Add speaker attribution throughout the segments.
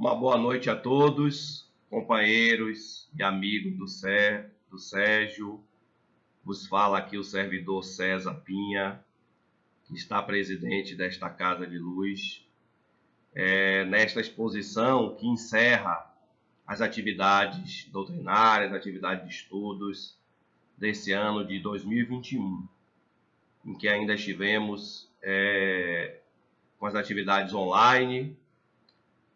Speaker 1: Uma boa noite a todos, companheiros e amigos do Sérgio. Vos fala aqui o servidor César Pinha, que está presidente desta Casa de Luz. Nesta exposição que encerra as atividades doutrinárias, atividades de estudos desse ano de 2021, em que ainda estivemos com as atividades online,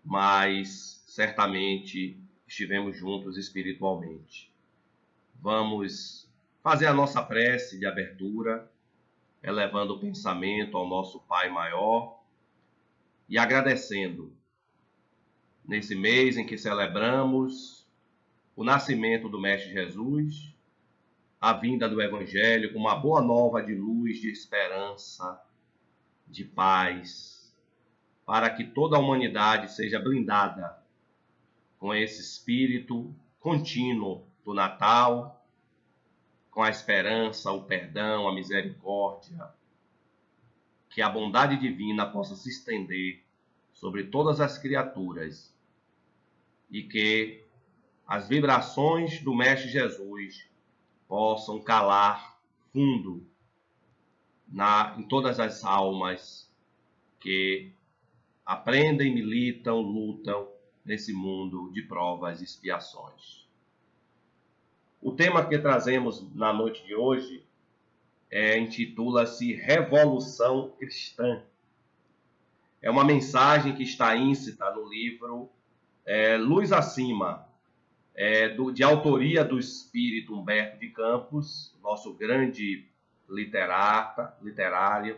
Speaker 1: mas certamente estivemos juntos espiritualmente. Vamos fazer a nossa prece de abertura, elevando o pensamento ao nosso Pai Maior e agradecendo nesse mês em que celebramos o nascimento do Mestre Jesus, a vinda do Evangelho com uma boa nova de luz, de esperança, de paz, para que toda a humanidade seja blindada com esse espírito contínuo do Natal, com a esperança, o perdão, a misericórdia, que a bondade divina possa se estender sobre todas as criaturas e que as vibrações do Mestre Jesus possam calar fundo em todas as almas que aprendem, militam, lutam nesse mundo de provas e expiações. O tema que trazemos na noite de hoje intitula-se Revolução Cristã. É uma mensagem que está íncita no livro Luz Acima, de autoria do espírito Humberto de Campos, nosso grande literário,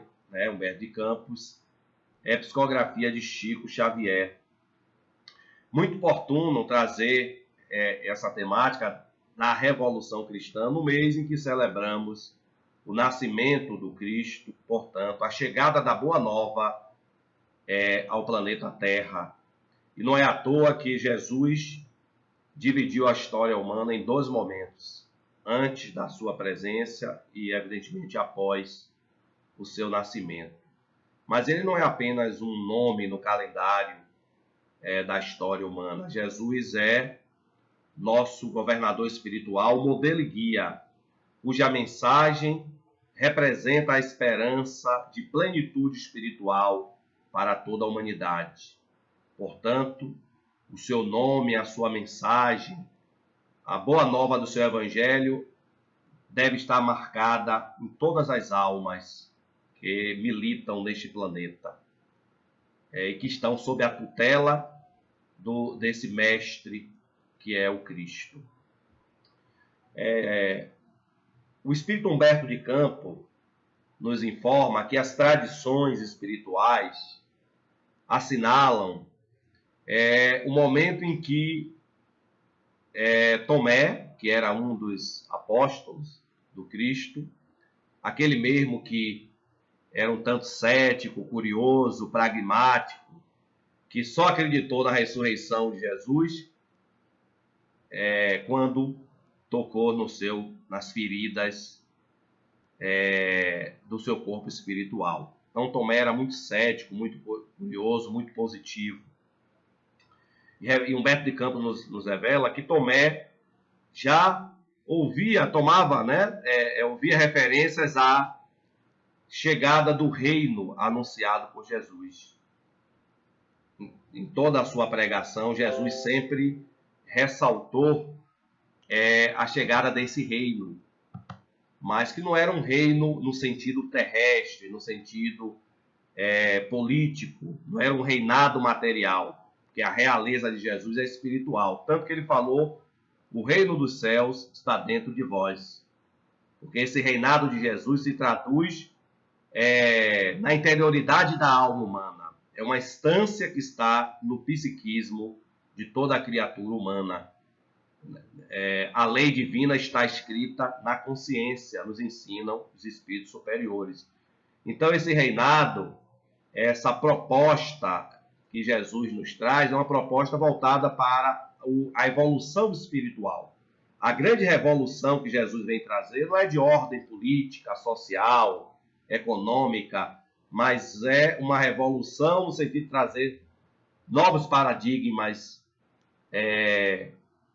Speaker 1: Humberto de Campos, psicografia de Chico Xavier. Muito oportuno trazer essa temática da Revolução Cristã no mês em que celebramos o nascimento do Cristo, portanto, a chegada da Boa Nova ao planeta Terra. E não é à toa que Jesus dividiu a história humana em dois momentos, antes da sua presença e, evidentemente, após o seu nascimento. Mas ele não é apenas um nome no calendário da história humana. Jesus é nosso governador espiritual, modelo e guia, cuja mensagem representa a esperança de plenitude espiritual para toda a humanidade. Portanto, o seu nome, a sua mensagem, a boa nova do seu evangelho deve estar marcada em todas as almas que militam neste planeta e que estão sob a tutela desse mestre que é o Cristo. O espírito Humberto de Campos nos informa que as tradições espirituais assinalam o momento em que Tomé, que era um dos apóstolos do Cristo, aquele mesmo que era um tanto cético, curioso, pragmático, que só acreditou na ressurreição de Jesus quando tocou nas feridas do seu corpo espiritual. Então Tomé era muito cético, muito curioso, muito positivo. E Humberto de Campos nos revela que Tomé já ouvia referências à chegada do reino anunciado por Jesus. Em toda a sua pregação, Jesus sempre ressaltou a chegada desse reino, mas que não era um reino no sentido terrestre, no sentido político, não era um reinado material, porque a realeza de Jesus é espiritual. Tanto que ele falou, o reino dos céus está dentro de vós. Porque esse reinado de Jesus se traduz na interioridade da alma humana. É uma instância que está no psiquismo de toda a criatura humana. A lei divina está escrita na consciência, nos ensinam os espíritos superiores. Então, esse reinado, essa proposta que Jesus nos traz, é uma proposta voltada para a evolução espiritual. A grande revolução que Jesus vem trazer não é de ordem política, social, econômica, mas é uma revolução no sentido de trazer novos paradigmas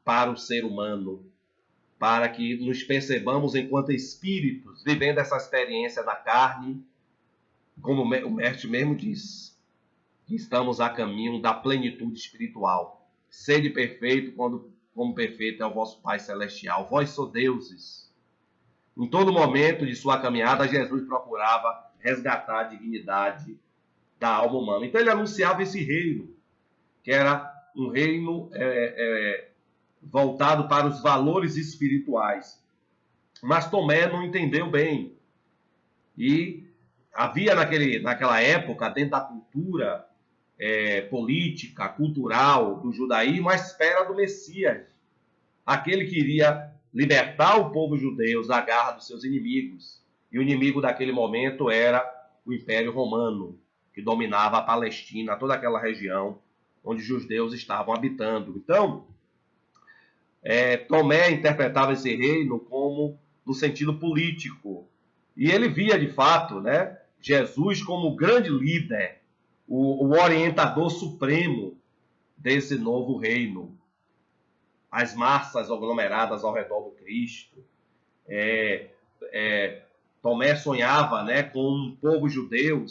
Speaker 1: para o ser humano, para que nos percebamos enquanto espíritos, vivendo essa experiência na carne, como o mestre mesmo diz, que estamos a caminho da plenitude espiritual. Sede perfeito, como perfeito é o vosso Pai Celestial. Vós sois deuses. Em todo momento de sua caminhada, Jesus procurava resgatar a dignidade da alma humana. Então ele anunciava esse reino, que era um reino voltado para os valores espirituais. Mas Tomé não entendeu bem. E havia naquela época, dentro da cultura política, cultural do judaísmo, a espera do Messias. Aquele que iria libertar o povo judeu da garra dos seus inimigos. E o inimigo daquele momento era o Império Romano, que dominava a Palestina, toda aquela região onde os judeus estavam habitando. Então, Tomé interpretava esse reino como no sentido político. E ele via, de fato, né, Jesus como o grande líder, o orientador supremo desse novo reino. As massas aglomeradas ao redor do Cristo. Tomé sonhava, né, com um povo judeu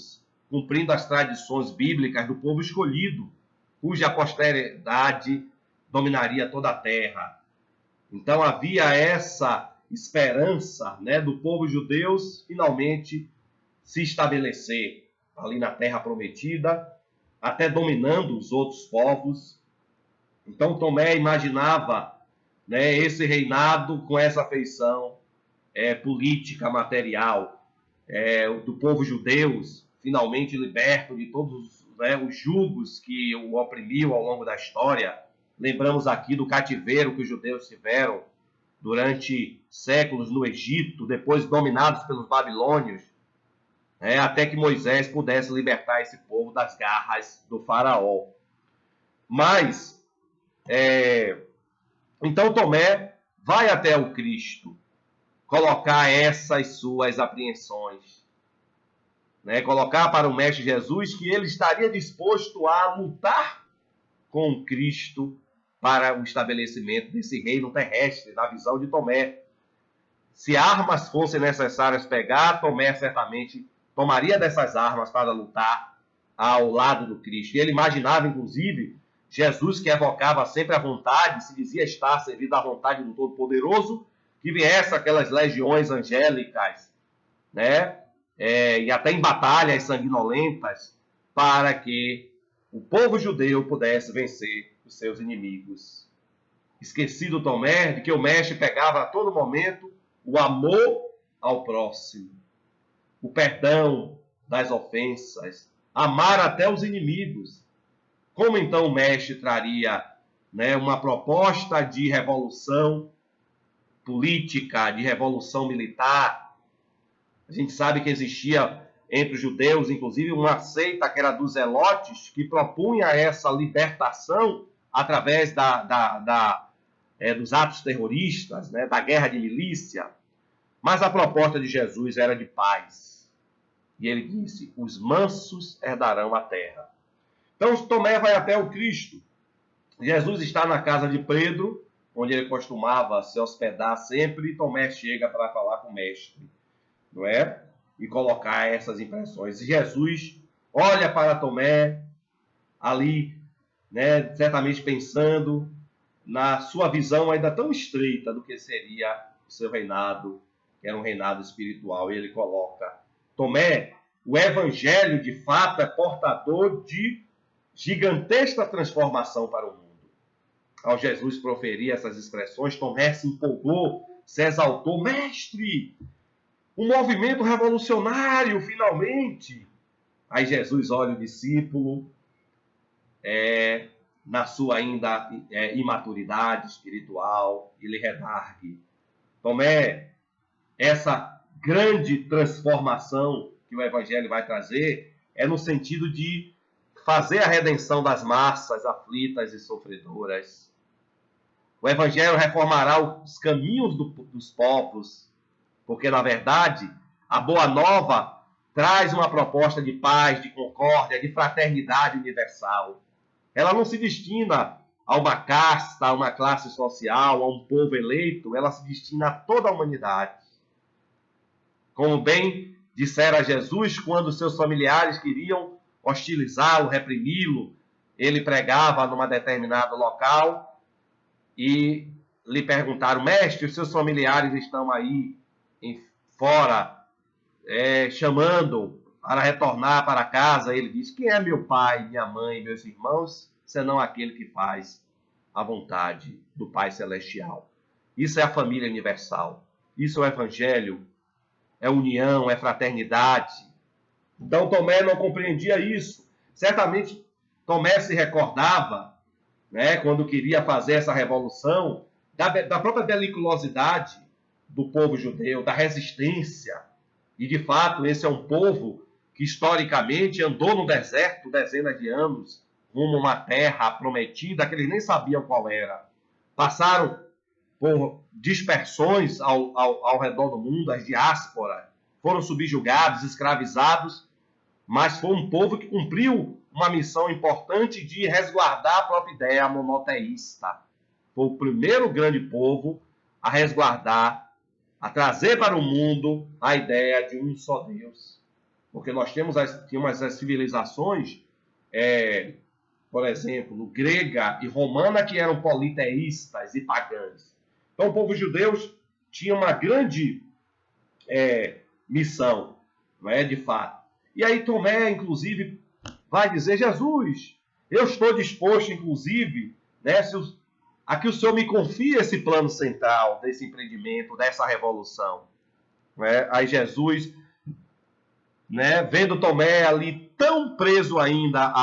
Speaker 1: cumprindo as tradições bíblicas do povo escolhido, cuja posteridade dominaria toda a terra. Então havia essa esperança, né, do povo judeu finalmente se estabelecer ali na terra prometida, até dominando os outros povos. Então Tomé imaginava, né, esse reinado com essa feição política, material, do povo judeu, finalmente liberto de todos, né, os julgos que o oprimiam ao longo da história. Lembramos aqui do cativeiro que os judeus tiveram durante séculos no Egito, depois dominados pelos babilônios, até que Moisés pudesse libertar esse povo das garras do faraó. Mas, então Tomé vai até o Cristo colocar essas suas apreensões, né? Colocar para o Mestre Jesus que ele estaria disposto a lutar com o Cristo para o estabelecimento desse reino terrestre, na visão de Tomé. Se armas fossem necessárias pegar, Tomé certamente tomaria dessas armas para lutar ao lado do Cristo. E ele imaginava, inclusive, Jesus que evocava sempre a vontade, se dizia estar servido à vontade do Todo-Poderoso, que viesse aquelas legiões angélicas, né? E até em batalhas sanguinolentas, para que o povo judeu pudesse vencer os seus inimigos. Esquecido Tomé de que o mestre pegava a todo momento o amor ao próximo, o perdão das ofensas, amar até os inimigos. Como então o mestre traria, né, uma proposta de revolução política, de revolução militar? A gente sabe que existia entre os judeus, inclusive, uma seita que era dos zelotes, que propunha essa libertação através dos atos terroristas, né, da guerra de milícia. Mas a proposta de Jesus era de paz. E ele disse: os mansos herdarão a terra. Então Tomé vai até o Cristo. Jesus está na casa de Pedro, onde ele costumava se hospedar sempre, e Tomé chega para falar com o mestre, não é? E colocar essas impressões. E Jesus olha para Tomé, ali, né, certamente pensando na sua visão ainda tão estreita do que seria o seu reinado, que era um reinado espiritual. E ele coloca: Tomé, o evangelho de fato é portador de gigantesca transformação para o mundo. Ao Jesus proferir essas expressões, Tomé se empolgou, se exaltou: mestre, um movimento revolucionário, finalmente! Aí Jesus olha o discípulo, na sua ainda imaturidade espiritual, e lhe redargue: Tomé, essa grande transformação que o Evangelho vai trazer é no sentido de fazer a redenção das massas aflitas e sofredoras. O Evangelho reformará os caminhos dos povos, porque, na verdade, a Boa Nova traz uma proposta de paz, de concórdia, de fraternidade universal. Ela não se destina a uma casta, a uma classe social, a um povo eleito, ela se destina a toda a humanidade. Como bem dissera Jesus quando seus familiares queriam hostilizá-lo, reprimi-lo, ele pregava numa determinado local e lhe perguntaram: mestre, os seus familiares estão aí fora, chamando para retornar para casa. Ele diz: quem é meu pai, minha mãe, meus irmãos, senão aquele que faz a vontade do Pai Celestial. Isso é a família universal. Isso é o Evangelho, é união, é fraternidade. Então Tomé não compreendia isso. Certamente Tomé se recordava, né, quando queria fazer essa revolução, da própria beliculosidade do povo judeu, da resistência. E, de fato, esse é um povo que, historicamente, andou no deserto dezenas de anos, rumo a uma terra prometida que eles nem sabiam qual era. Passaram por dispersões ao redor do mundo, as diásporas, foram subjugados, escravizados, mas foi um povo que cumpriu uma missão importante de resguardar a própria ideia monoteísta. Foi o primeiro grande povo a resguardar, a trazer para o mundo a ideia de um só Deus. Porque nós tínhamos as civilizações, por exemplo, grega e romana, que eram politeístas e pagãs. Então o povo judeu tinha uma grande missão, não é, de fato. E aí Tomé, inclusive, vai dizer: Jesus, eu estou disposto, inclusive, né, a que o Senhor me confie esse plano central desse empreendimento, dessa revolução. Né? Aí Jesus, né, vendo Tomé ali tão preso ainda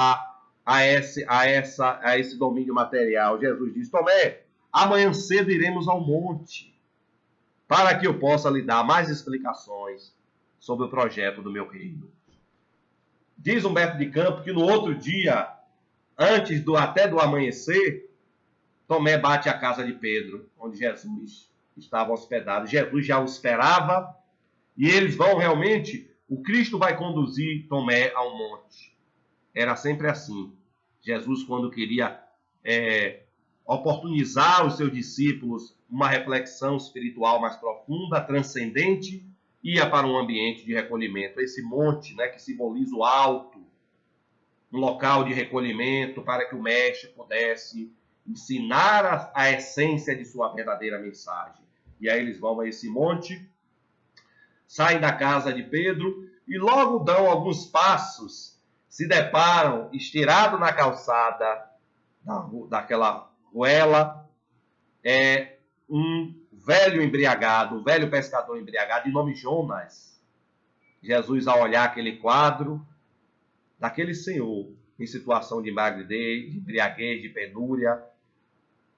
Speaker 1: a esse domínio material, Jesus diz: Tomé, amanhã cedo iremos ao monte, para que eu possa lhe dar mais explicações sobre o projeto do meu reino. Diz Humberto de Campos que no outro dia, antes até do amanhecer, Tomé bate a casa de Pedro, onde Jesus estava hospedado. Jesus já o esperava e eles vão realmente, o Cristo vai conduzir Tomé ao monte. Era sempre assim. Jesus, quando queria oportunizar os seus discípulos uma reflexão espiritual mais profunda, transcendente, ia para um ambiente de recolhimento. Esse monte, né, que simboliza o alto, um local de recolhimento para que o mestre pudesse ensinar a essência de sua verdadeira mensagem. E aí eles vão a esse monte, saem da casa de Pedro e logo dão alguns passos, se deparam, estirado na calçada daquela ruela, um velho embriagado, um velho pescador embriagado, de nome Jonas. Jesus, ao olhar aquele quadro daquele senhor em situação de embriaguez, de penúria,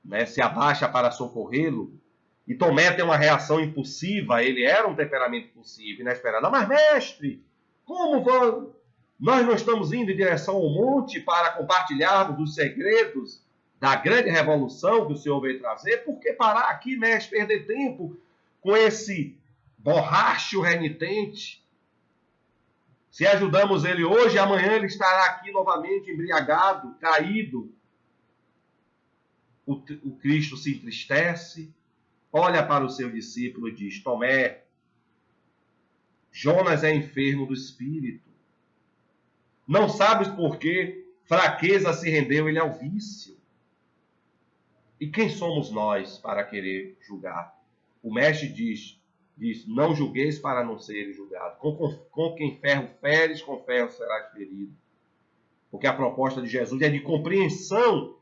Speaker 1: né, se abaixa para socorrê-lo, e Tomé tem uma reação impulsiva. Ele era um temperamento impulsivo, inesperado. Mas, mestre, como vamos? Nós não estamos indo em direção ao monte para compartilharmos os segredos da grande revolução que o Senhor veio trazer? Por que parar aqui, mestre, perder tempo com esse borracho renitente? Se ajudamos ele hoje, amanhã ele estará aqui novamente embriagado, caído. O Cristo se entristece, olha para o seu discípulo e diz: Tomé, Jonas é enfermo do espírito. Não sabes por que fraqueza se rendeu ele ao vício. E quem somos nós para querer julgar? O mestre diz: não julgueis para não seres julgados. Com quem ferro feres, com ferro serás ferido. Porque a proposta de Jesus é de compreensão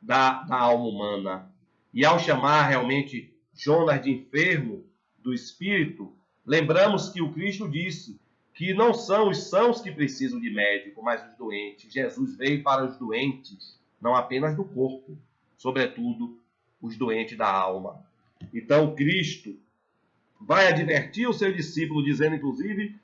Speaker 1: da alma humana. E ao chamar realmente Jonas de enfermo do espírito, lembramos que o Cristo disse que não são os sãos que precisam de médico, mas os doentes. Jesus veio para os doentes, não apenas do corpo, sobretudo os doentes da alma. Então Cristo vai advertir o seu discípulo, dizendo inclusive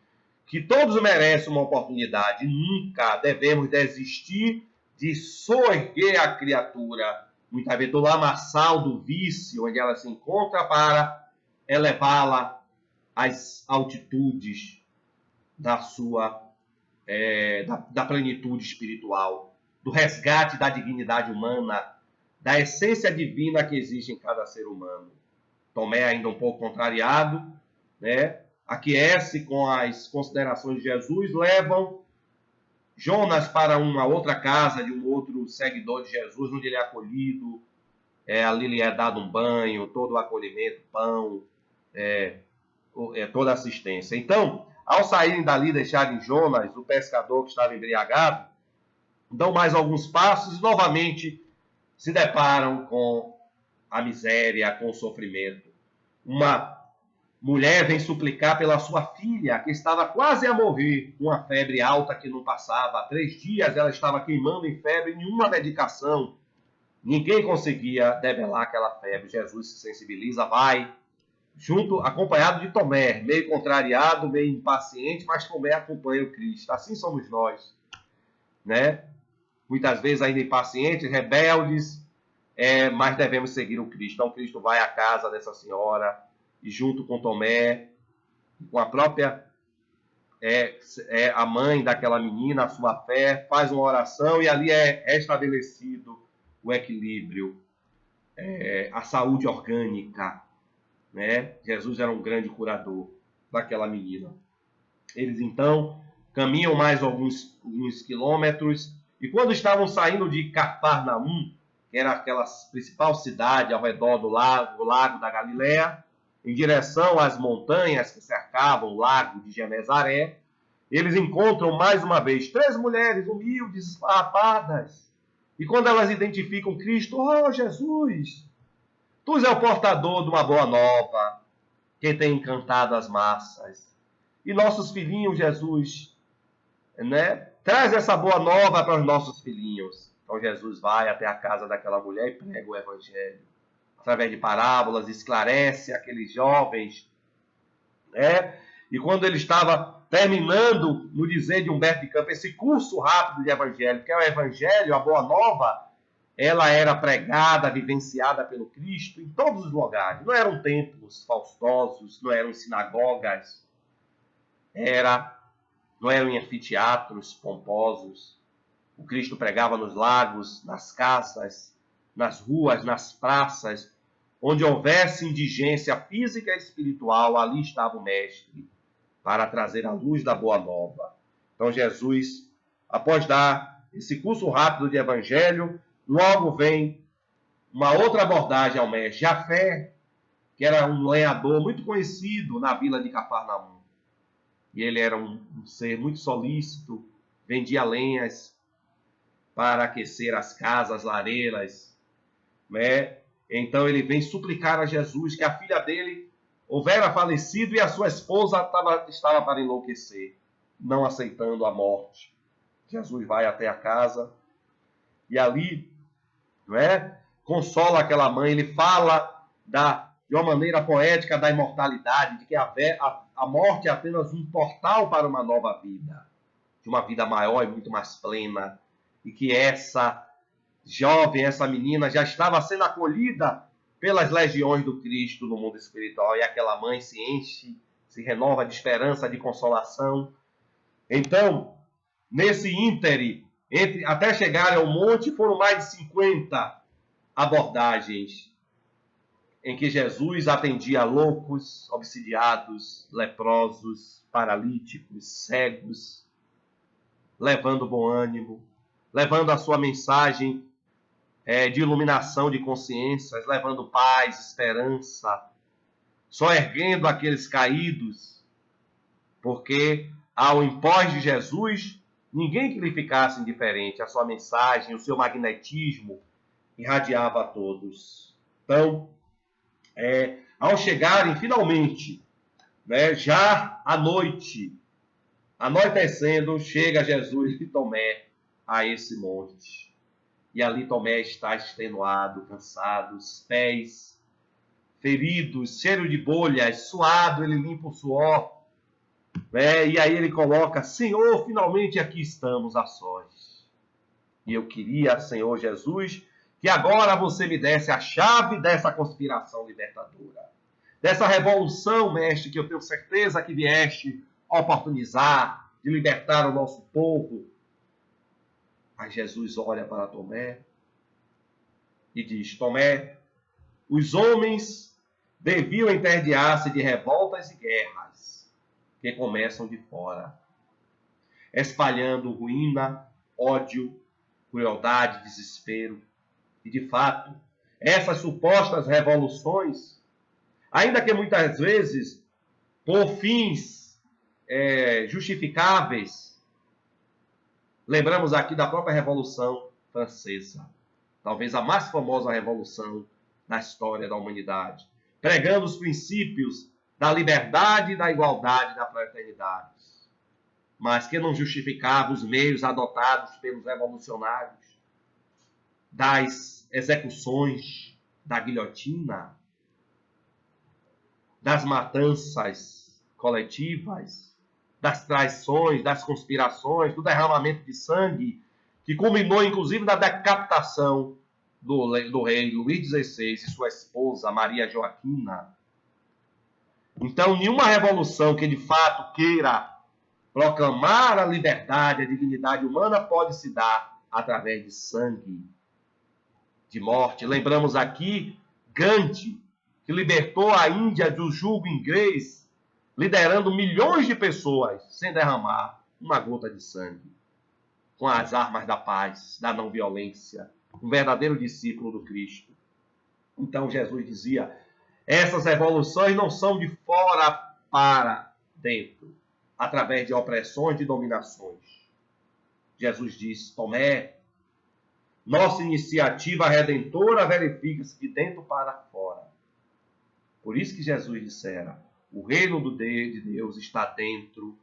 Speaker 1: que todos merecem uma oportunidade. Nunca devemos desistir de soerguer a criatura, muitas vezes do lamaçal do vício, onde ela se encontra, para elevá-la às altitudes da sua da plenitude espiritual, do resgate da dignidade humana, da essência divina que existe em cada ser humano. Tomé, ainda um pouco contrariado, né, aquece com as considerações de Jesus, levam Jonas para uma outra casa de um outro seguidor de Jesus, onde ele é acolhido, ali lhe é dado um banho, todo o acolhimento, pão, toda a assistência. Então, ao saírem dali, deixarem Jonas, o pescador que estava embriagado, dão mais alguns passos e novamente se deparam com a miséria, com o sofrimento. Uma mulher vem suplicar pela sua filha, que estava quase a morrer, com uma febre alta que não passava. Há 3 dias ela estava queimando em febre, nenhuma medicação. Ninguém conseguia debelar aquela febre. Jesus se sensibiliza, vai, junto, acompanhado de Tomé, meio contrariado, meio impaciente, mas Tomé acompanha o Cristo. Assim somos nós, né? Muitas vezes ainda impacientes, rebeldes, mas devemos seguir o Cristo. Então Cristo vai à casa dessa senhora e junto com Tomé, com a própria a mãe daquela menina, a sua fé, faz uma oração e ali é restabelecido o equilíbrio, a saúde orgânica, né? Jesus era um grande curador daquela menina. Eles então caminham mais alguns quilômetros e quando estavam saindo de Cafarnaum, que era aquela principal cidade ao redor do lago da Galileia, em direção às montanhas que cercavam o lago de Genezaré, eles encontram mais uma vez 3 mulheres humildes, esfarrapadas. E quando elas identificam Cristo, oh Jesus, tu és o portador de uma boa nova, que tem encantado as massas. E nossos filhinhos, Jesus, né? Traz essa boa nova para os nossos filhinhos. Então Jesus vai até a casa daquela mulher e prega o evangelho. Através de parábolas, esclarece aqueles jovens, né? E quando ele estava terminando, no dizer de Humberto de Campos, esse curso rápido de evangelho, que é o evangelho, a boa nova, ela era pregada, vivenciada pelo Cristo em todos os lugares. Não eram templos faustosos, não eram sinagogas, não eram em anfiteatros pomposos. O Cristo pregava nos lagos, nas casas, nas ruas, nas praças, onde houvesse indigência física e espiritual, ali estava o Mestre, para trazer a luz da Boa Nova. Então Jesus, após dar esse curso rápido de evangelho, logo vem uma outra abordagem ao Mestre. Jafé, que era um lenhador muito conhecido na vila de Cafarnaum. E ele era um ser muito solícito, vendia lenhas para aquecer as casas, lareiras, né? Então ele vem suplicar a Jesus que a filha dele houvera falecido e a sua esposa estava para enlouquecer, não aceitando a morte. Jesus vai até a casa e ali, né, consola aquela mãe, ele fala de uma maneira poética da imortalidade, de que a morte é apenas um portal para uma nova vida, de uma vida maior e muito mais plena, e que essa jovem, essa menina já estava sendo acolhida pelas legiões do Cristo no mundo espiritual, e aquela mãe se enche, se renova de esperança, de consolação. Então, nesse íntere, até chegarem ao monte, foram mais de 50 abordagens em que Jesus atendia loucos, obsidiados, leprosos, paralíticos, cegos, levando bom ânimo, levando a sua mensagem de iluminação de consciências, levando paz, esperança, só erguendo aqueles caídos, porque ao impós de Jesus, ninguém que lhe ficasse indiferente, a sua mensagem, o seu magnetismo irradiava a todos. Então, ao chegarem finalmente, né, já à noite, anoitecendo, chega Jesus e Tomé a esse monte. E ali Tomé está extenuado, cansado, os pés feridos, cheiro de bolhas, suado, ele limpa o suor. Né? E aí ele coloca, Senhor, finalmente aqui estamos a sós. E eu queria, Senhor Jesus, que agora você me desse a chave dessa conspiração libertadora. Dessa revolução, mestre, que eu tenho certeza que vieste oportunizar, de libertar o nosso povo. Aí Jesus olha para Tomé e diz: Tomé, os homens deviam entediar-se de revoltas e guerras que começam de fora, espalhando ruína, ódio, crueldade, desespero. E, de fato, essas supostas revoluções, ainda que muitas vezes por fins justificáveis, lembramos aqui da própria Revolução Francesa, talvez a mais famosa revolução na história da humanidade, pregando os princípios da liberdade, da igualdade, da fraternidade, mas que não justificava os meios adotados pelos revolucionários, das execuções, da guilhotina, das matanças coletivas, das traições, das conspirações, do derramamento de sangue, que culminou inclusive na decapitação do rei Luís XVI e sua esposa Maria Joaquina. Então, nenhuma revolução que de fato queira proclamar a liberdade, a dignidade humana pode se dar através de sangue, de morte. Lembramos aqui Gandhi, que libertou a Índia do jugo inglês, liderando milhões de pessoas sem derramar uma gota de sangue, com as armas da paz, da não violência, um verdadeiro discípulo do Cristo. Então Jesus dizia: essas revoluções não são de fora para dentro, através de opressões, de dominações. Jesus disse: Tomé, nossa iniciativa redentora verifica-se de dentro para fora. Por isso que Jesus dissera: o reino de Deus está dentro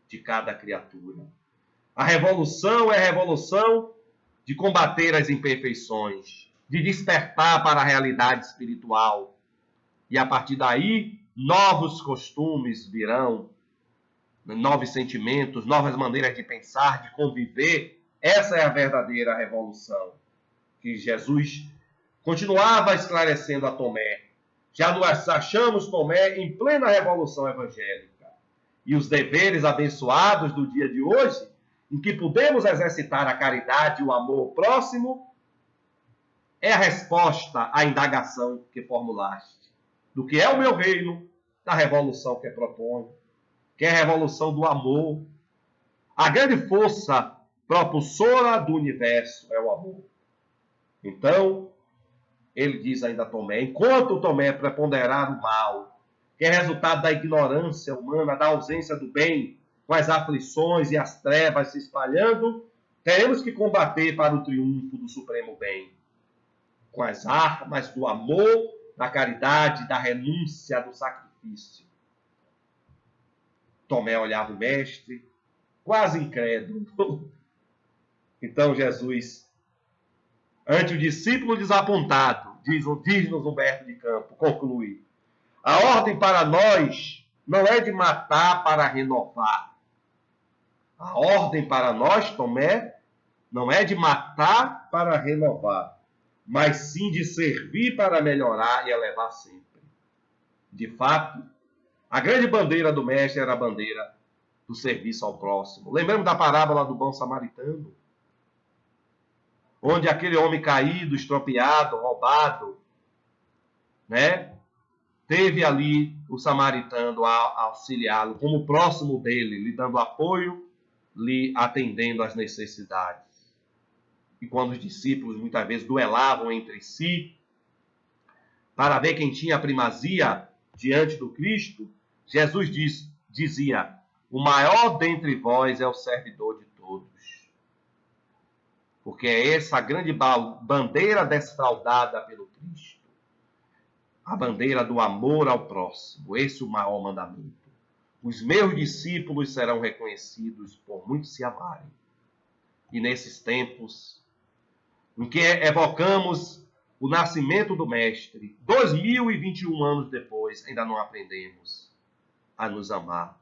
Speaker 1: de cada criatura. A revolução é a revolução de combater as imperfeições, de despertar para a realidade espiritual. E a partir daí, novos costumes virão, novos sentimentos, novas maneiras de pensar, de conviver. Essa é a verdadeira revolução que Jesus continuava esclarecendo a Tomé. Já nós achamos Tomé em plena revolução evangélica. E os deveres abençoados do dia de hoje, em que podemos exercitar a caridade e o amor ao próximo, é a resposta à indagação que formulaste. Do que é o meu reino, da revolução que propõe, que é a revolução do amor. A grande força propulsora do universo é o amor. Então, ele diz ainda a Tomé: enquanto Tomé preponderar o mal, que é resultado da ignorância humana, da ausência do bem, com as aflições e as trevas se espalhando, teremos que combater para o triunfo do supremo bem, com as armas do amor, da caridade, da renúncia, do sacrifício. Tomé olhava o mestre, quase incrédulo. Então Jesus, ante o discípulo desapontado, diz-nos Humberto de Campos, conclui: a ordem para nós não é de matar para renovar. A ordem para nós, Tomé, não é de matar para renovar, mas sim de servir para melhorar e elevar sempre. De fato, a grande bandeira do mestre era a bandeira do serviço ao próximo. Lembramos da parábola do bom samaritano, onde aquele homem caído, estropiado, roubado, teve ali o samaritano a auxiliá-lo como próximo dele, lhe dando apoio, lhe atendendo às necessidades. E quando os discípulos muitas vezes duelavam entre si para ver quem tinha a primazia diante do Cristo, Jesus dizia: o maior dentre vós é o servidor de todos. Porque é essa a grande bandeira desfraldada pelo Cristo. A bandeira do amor ao próximo. Esse é o maior mandamento. Os meus discípulos serão reconhecidos por muitos se amarem. E nesses tempos em que evocamos o nascimento do Mestre, 2021 anos depois, ainda não aprendemos a nos amar.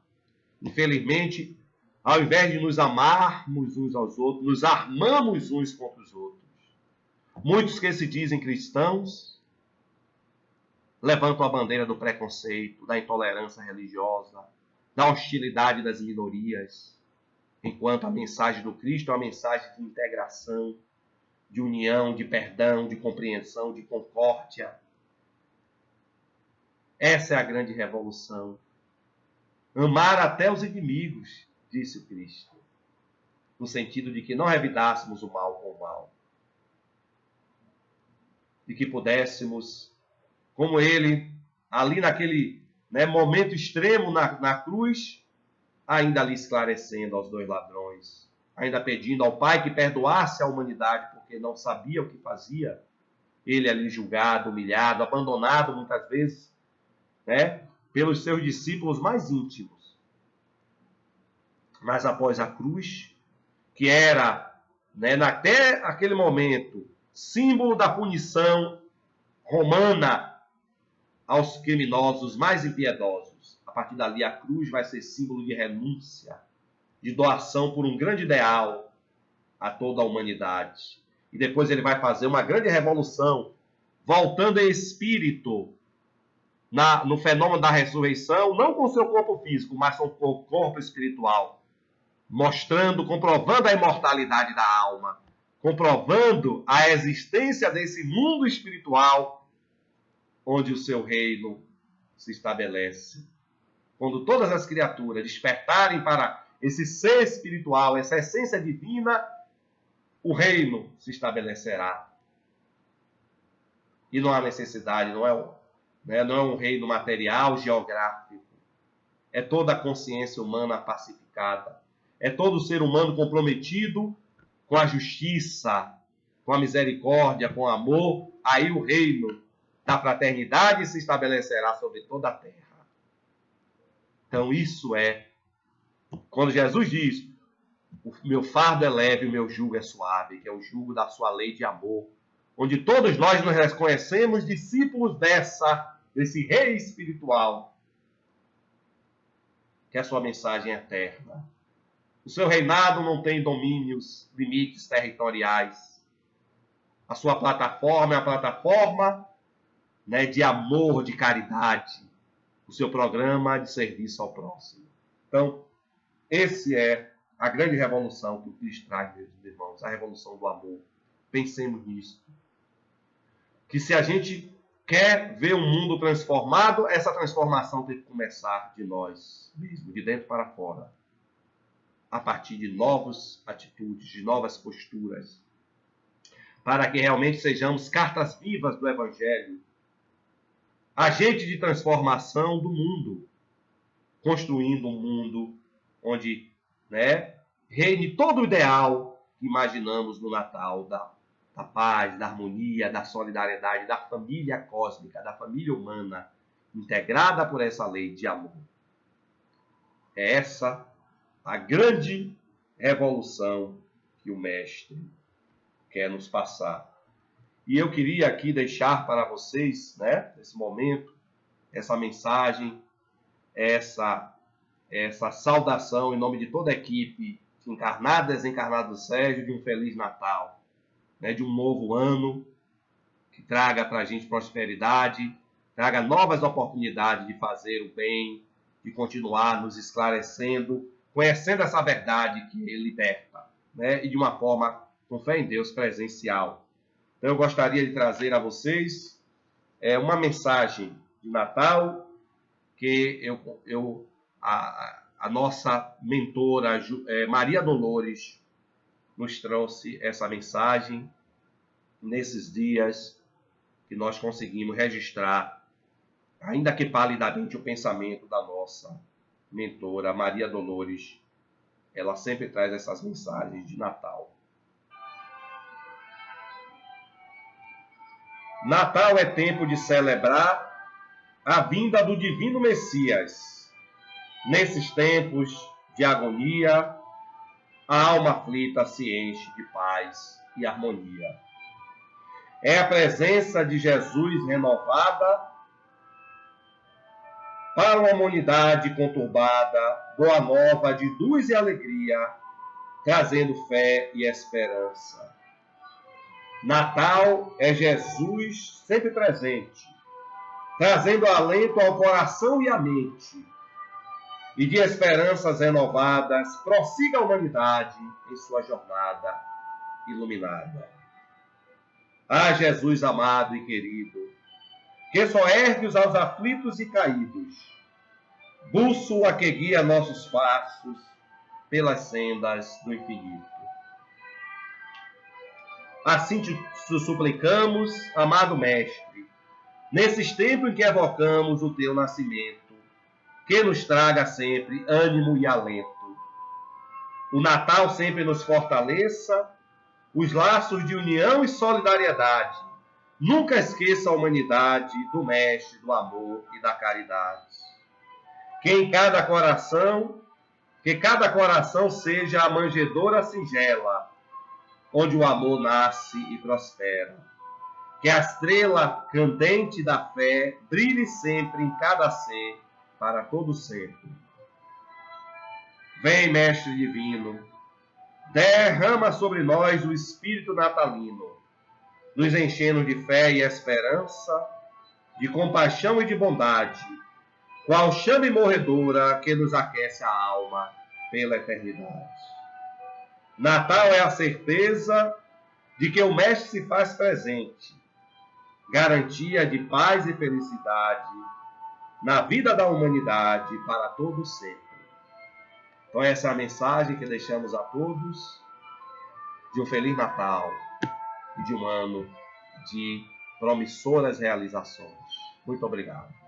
Speaker 1: Infelizmente, ao invés de nos amarmos uns aos outros, nos armamos uns contra os outros. Muitos que se dizem cristãos levantam a bandeira do preconceito, da intolerância religiosa, da hostilidade das minorias. enquanto a mensagem do Cristo é uma mensagem de integração, de união, de perdão, de compreensão, de concórdia. Essa é a grande revolução. Amar até os inimigos, disse o Cristo, no sentido de que não revidássemos o mal com o mal. De que pudéssemos, como ele, ali naquele momento extremo na cruz, ainda ali esclarecendo aos dois ladrões, ainda pedindo ao Pai que perdoasse a humanidade, porque não sabia o que fazia, ele ali julgado, humilhado, abandonado muitas vezes, pelos seus discípulos mais íntimos. Mas após a cruz, que era, até aquele momento, símbolo da punição romana aos criminosos mais impiedosos. A partir dali, a cruz vai ser símbolo de renúncia, de doação por um grande ideal a toda a humanidade. E depois ele vai fazer uma grande revolução, voltando em espírito no fenômeno da ressurreição, não com o seu corpo físico, mas com o corpo espiritual, mostrando, comprovando a imortalidade da alma, comprovando a existência desse mundo espiritual onde o seu reino se estabelece. Quando todas as criaturas despertarem para esse ser espiritual, essa essência divina, o reino se estabelecerá. E não há necessidade, não é um reino material, geográfico. É toda a consciência humana pacificada. É todo ser humano comprometido com a justiça, com a misericórdia, com o amor. Aí o reino da fraternidade se estabelecerá sobre toda a terra. Então isso é, quando Jesus diz, o meu fardo é leve, o meu jugo é suave, que é o jugo da sua lei de amor, onde todos nós nos reconhecemos discípulos desse rei espiritual, que a sua mensagem é eterna. O seu reinado não tem domínios, limites territoriais. A sua plataforma é a plataforma de amor, de caridade. O seu programa de serviço ao próximo. Então, esse é a grande revolução que o Cristo traz, meus irmãos, a revolução do amor. Pensemos nisso. Que se a gente quer ver um mundo transformado, essa transformação tem que começar de nós mesmos, de dentro para fora. A partir de novas atitudes, de novas posturas. Para que realmente sejamos cartas vivas do Evangelho. Agente de transformação do mundo. Construindo um mundo onde reine todo o ideal que imaginamos no Natal, da paz, da harmonia, da solidariedade, da família cósmica, da família humana, integrada por essa lei de amor. É essa a grande revolução que o Mestre quer nos passar. E eu queria aqui deixar para vocês, nesse momento, essa mensagem, essa saudação em nome de toda a equipe, encarnada e desencarnada do Sérgio, de um Feliz Natal, de um novo ano, que traga para a gente prosperidade, traga novas oportunidades de fazer o bem, de continuar nos esclarecendo, conhecendo essa verdade que ele liberta, e de uma forma, com fé em Deus, presencial. Então eu gostaria de trazer a vocês uma mensagem de Natal que a nossa mentora Maria Dolores nos trouxe essa mensagem nesses dias que nós conseguimos registrar, ainda que palidamente, o pensamento da nossa mentora Maria Dolores. Ela sempre traz essas mensagens de Natal. Natal é tempo de celebrar a vinda do Divino Messias. Nesses tempos de agonia, a alma aflita se enche de paz e harmonia. É a presença de Jesus renovada para uma humanidade conturbada, boa nova de luz e alegria, trazendo fé e esperança. Natal é Jesus sempre presente, trazendo alento ao coração e à mente, e de esperanças renovadas, prossiga a humanidade em sua jornada iluminada. Ah, Jesus amado e querido, que só ergue-os aos aflitos e caídos, bússola que guia nossos passos pelas sendas do infinito. Assim te suplicamos, amado Mestre, nesses tempos em que evocamos o teu nascimento, que nos traga sempre ânimo e alento. O Natal sempre nos fortaleça, os laços de união e solidariedade. Nunca esqueça a humanidade do Mestre, do amor e da caridade. Que cada coração seja a manjedoura singela, onde o amor nasce e prospera. Que a estrela candente da fé brilhe sempre em cada ser, para todo sempre. Vem, Mestre Divino, derrama sobre nós o espírito natalino, nos enchendo de fé e esperança, de compaixão e de bondade, qual chama morredora que nos aquece a alma pela eternidade. Natal é a certeza de que o Mestre se faz presente, garantia de paz e felicidade na vida da humanidade para todo sempre. Então essa é a mensagem que deixamos a todos de um Feliz Natal e de um ano de promissoras realizações. Muito obrigado.